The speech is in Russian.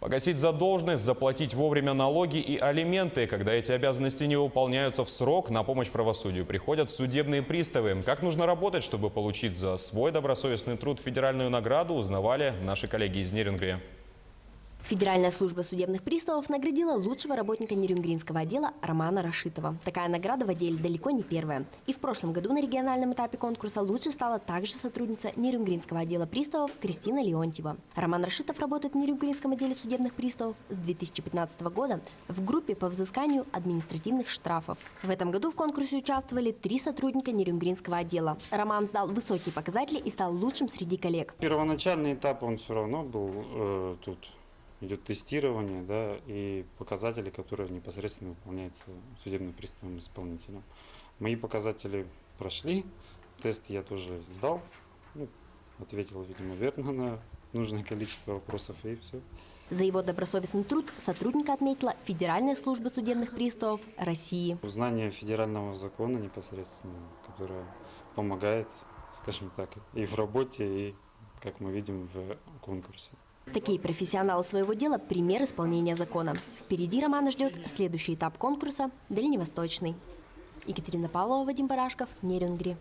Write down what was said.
Погасить задолженность, заплатить вовремя налоги и алименты. Когда эти обязанности не выполняются в срок, на помощь правосудию приходят судебные приставы. Как нужно работать, чтобы получить за свой добросовестный труд федеральную награду, узнавали наши коллеги из Нерюнгри. Федеральная служба судебных приставов наградила лучшего работника Нерюнгринского отдела Романа Рашитова. Такая награда в отделе далеко не первая. И в прошлом году на региональном этапе конкурса лучше стала также сотрудница Нерюнгринского отдела приставов Кристина Леонтьева. Роман Рашитов работает в Нерюнгринском отделе судебных приставов с 2015 года в группе по взысканию административных штрафов. В этом году в конкурсе участвовали 3 сотрудника Нерюнгринского отдела. Роман сдал высокие показатели и стал лучшим среди коллег. Первоначальный этап он все равно был тут. Идет тестирование, да, и показатели, которые непосредственно выполняются судебным приставом исполнителем. Мои показатели прошли, тест я тоже сдал, ответил, видимо, верно на нужное количество вопросов, и все. За его добросовестный труд сотрудника отметила Федеральная служба судебных приставов России. Знание федерального закона непосредственно, которое помогает, скажем так, и в работе, и, как мы видим, в конкурсе. Такие профессионалы своего дела – пример исполнения закона. Впереди Романа ждет следующий этап конкурса – дальневосточный. Екатерина Павлова, Вадим Барашков, Нерюнгри.